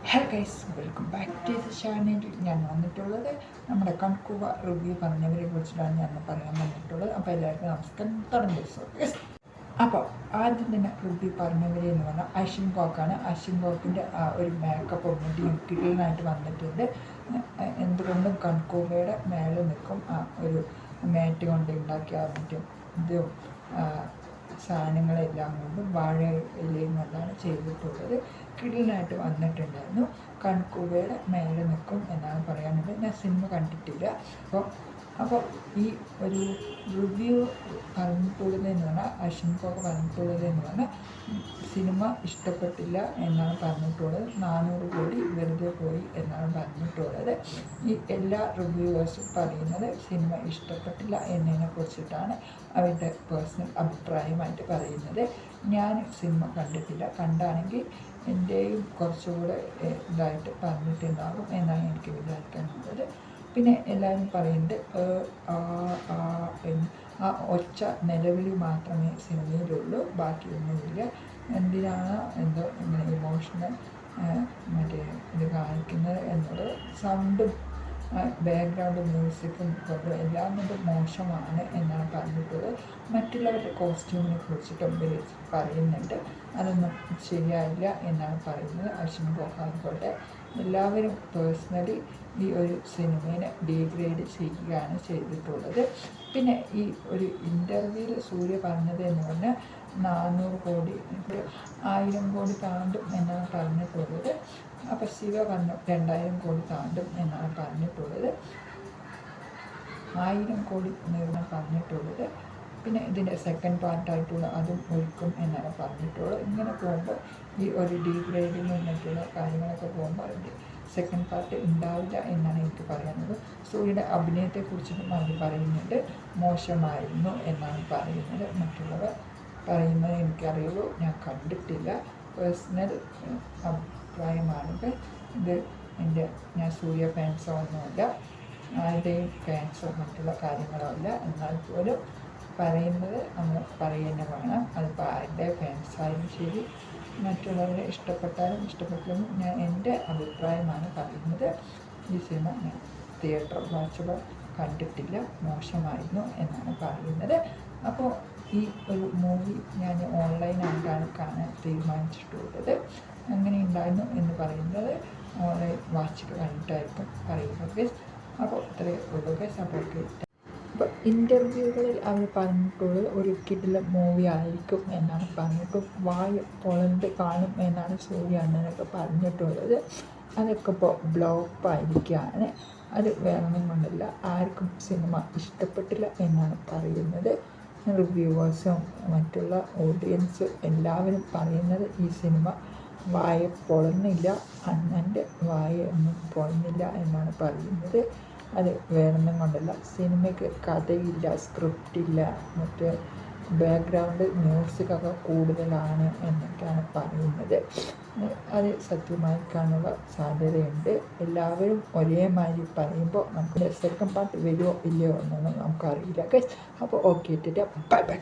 Hello guys, welcome back to the channel. ഞാൻ വന്നിട്ടുള്ളത് നമ്മുടെ കൺകുവ റിവ്യൂ പറഞ്ഞവരെ കുറിച്ചിട്ടാണ് ഞാൻ പറയാൻ വന്നിട്ടുള്ളത്. അപ്പോൾ എല്ലാവർക്കും നമസ്കാരം. തുടങ്ങി. അപ്പോൾ ആദ്യം തന്നെ റിവ്യൂ പറഞ്ഞവരെ എന്ന് പറഞ്ഞാൽ അശ്വിൻ ഗോക്കാണ്. അശ്വിൻ ഗോക്കിൻ്റെ ഒരു മേക്കപ്പ് മുടിയും കിടലായിട്ട് വന്നിട്ടുണ്ട്. എന്തുകൊണ്ടും കൺകുവയുടെ മേലെ നിൽക്കും ഒരു മാറ്റ് കൊണ്ട് ഉണ്ടാക്കിയ മറ്റും ഇതും സാധനങ്ങളെല്ലാം കൊണ്ടും വാഴ ഇലയും കൊണ്ടാണ് ചെയ്തിട്ടുള്ളത്. കിടലിനായിട്ട് വന്നിട്ടുണ്ടായിരുന്നു. കൺകുവയുടെ മേലെ നിൽക്കും എന്നാണ് പറയാനുള്ളത്. ഞാൻ സിനിമ കണ്ടിട്ടില്ല. അപ്പോൾ ഈ ഒരു റിവ്യൂ പറഞ്ഞിട്ടുള്ളതെന്ന് പറഞ്ഞാൽ അശ്വിൻ ഗോക്ക് പറഞ്ഞിട്ടുള്ളതെന്ന് പറഞ്ഞാൽ സിനിമ ഇഷ്ടപ്പെട്ടില്ല എന്നാണ് പറഞ്ഞിട്ടുള്ളത്. 400 കോടി വെറുതെ പോയി എന്നാണ് പറഞ്ഞിട്ടുള്ളത്. ഈ എല്ലാ റിവ്യൂവേഴ്സും പറയുന്നത് സിനിമ ഇഷ്ടപ്പെട്ടില്ല എന്നതിനെ കുറിച്ചിട്ടാണ് അവരുടെ പേഴ്സണൽ അഭിപ്രായമായിട്ട് പറയുന്നത്. ഞാൻ സിനിമ കണ്ടിട്ടില്ല. കണ്ടാണെങ്കിൽ എൻ്റെയും കുറച്ചുകൂടെ ഇതായിട്ട് പറഞ്ഞിട്ടുണ്ടാകും എന്നാണ് എനിക്ക് വിചാരിക്കാനുള്ളത്. പിന്നെ എല്ലാവരും പറയുന്നുണ്ട് ആ ഒച്ച നിലവിളി മാത്രമേ സിനിമയിലുള്ളൂ, ബാക്കിയൊന്നുമില്ല. എന്തിനാണ് എന്തോ ഇങ്ങനെ ഇമോഷണൽ മറ്റേ ഇത് കാണിക്കുന്നത് എന്നുള്ളത്. സൗണ്ടും ബാക്ക്ഗ്രൗണ്ട് മ്യൂസിക്കും കൊണ്ട് എല്ലാം കൊണ്ട് മോശമാണ് എന്നാണ് പറഞ്ഞിട്ടുള്ളത്. മറ്റുള്ളവരുടെ കോസ്റ്റ്യൂമിനെ കുറിച്ചിട്ടും പറയുന്നുണ്ട്. അതൊന്നും ശരിയായില്ല എന്നാണ് പറയുന്നത്. അശ്വിൻ ഗോക്ക് ആയിക്കോട്ടെ എല്ലാവരും പേഴ്സണലി ഈ ഒരു സിനിമയെ ഡീഗ്രേഡ് ചെയ്യുകയാണ് ചെയ്തിട്ടുള്ളത്. പിന്നെ ഈ ഒരു ഇൻ്റർവ്യൂവിൽ സൂര്യ പറഞ്ഞത് എന്ന് പറഞ്ഞാൽ 400 കോടി 1000 കോടി താണ്ടും എന്നാണ് പറഞ്ഞിട്ടുള്ളത്. അപ്പോൾ ശിവ പറഞ്ഞു 2000 കോടി താണ്ടും എന്നാണ് പറഞ്ഞിട്ടുള്ളത്. 1000 കോടി നേടാൻ പറഞ്ഞിട്ടുള്ളത്. പിന്നെ ഇതിൻ്റെ സെക്കൻഡ് പാർട്ടായിട്ടുള്ള അതും ഒരുക്കും എന്നാണ് പറഞ്ഞിട്ടുള്ളത്. ഇങ്ങനെ പോകുമ്പോൾ ഈ ഒരു ഡീഗ്രേഡിങ്ങും മറ്റുള്ള കാര്യങ്ങളൊക്കെ പോകുമ്പോൾ അതിൻ്റെ സെക്കൻഡ് പാർട്ട് ഉണ്ടാവില്ല എന്നാണ് എനിക്ക് പറയാനുള്ളത്. സൂര്യയുടെ അഭിനയത്തെക്കുറിച്ചിട്ടും അവർ പറയുന്നുണ്ട്, മോശമായിരുന്നു എന്നാണ് പറയുന്നത്. മറ്റുള്ളവർ പറയുന്നത് എനിക്കറിയുള്ളൂ, ഞാൻ കണ്ടിട്ടില്ല. പേഴ്സണൽ അഭിപ്രായമാണിത്. ഇത് ഞാൻ സൂര്യ ഫാൻസോ ഒന്നുമല്ല, ആരുടെയും ഫാൻസോ മറ്റുള്ള കാര്യങ്ങളോ അല്ല. എന്നാൽ പോലും പറയുന്നത് നമ്മൾ പറയുക വേണം. അതിപ്പോൾ ആരുടെ ഫാൻസായാലും ശരി, മറ്റുള്ളവരെ ഇഷ്ടപ്പെട്ടാലും ഇഷ്ടപ്പെട്ടില്ലെന്നും ഞാൻ എൻ്റെ അഭിപ്രായമാണ് പറയുന്നത്. ഈ സിനിമ ഞാൻ തിയേറ്റർ വാച്ചബിൾ കണ്ടിട്ടില്ല, മോശമായിരുന്നു എന്നാണ് പറയുന്നത്. അപ്പോൾ ഈ ഒരു മൂവി ഞാൻ ഓൺലൈനായിട്ടാണ് കാണാൻ തീരുമാനിച്ചിട്ടുള്ളത്. അങ്ങനെ ഉണ്ടായിരുന്നു എന്ന് പറയുന്നത് ഓൺലൈൻ വാച്ച് കണ്ടിട്ടായിരിക്കും പറയുന്നത്. അപ്പോൾ ഇത്രയേ ഉള്ളൂ ഗൈസ്. അപ്പോൾ ഇൻ്റർവ്യൂകളിൽ അവർ പറഞ്ഞിട്ടുള്ളത് ഒരു കിടിലൻ മൂവി ആയിരിക്കും എന്നാണ് പറഞ്ഞിട്ട് വായ പൊളണ്ട് കാണും എന്നാണ് സൂര്യ അണ്ണനൊക്കെ പറഞ്ഞിട്ടുള്ളത്. അതൊക്കെ ഇപ്പോൾ ബ്ലോപ്പായിരിക്കുകയാണ്. അത് വേറൊന്നും കൊണ്ടല്ല, ആർക്കും സിനിമ ഇഷ്ടപ്പെട്ടില്ല എന്നാണ് പറയുന്നത്. റിവ്യൂവേഴ്സും മറ്റുള്ള ഓഡിയൻസ് എല്ലാവരും പറയുന്നത് ഈ സിനിമ വായ പൊളന്നില്ല, അണ്ണൻ്റെ വായ ഒന്നും പൊളന്നില്ല എന്നാണ് പറയുന്നത്. അത് വേറൊന്നും കൊണ്ടല്ല, സിനിമയ്ക്ക് കഥയില്ല, സ്ക്രിപ്റ്റില്ല, മറ്റേ ബാക്ക്ഗ്രൗണ്ട് മ്യൂസിക്കൊക്കെ കൂടുതലാണ് എന്നൊക്കെയാണ് പറയുന്നത്. അത് സത്യമായിക്കാനുള്ള സാധ്യതയുണ്ട്. എല്ലാവരും ഒരേമാതിരി പറയുമ്പോൾ നമുക്ക് സെക്കൻഡ് പാർട്ട് വരുമോ ഇല്ലയോ എന്നൊന്നും നമുക്കറിയില്ല. അപ്പോൾ ഓക്കെ, ബൈ ബൈ.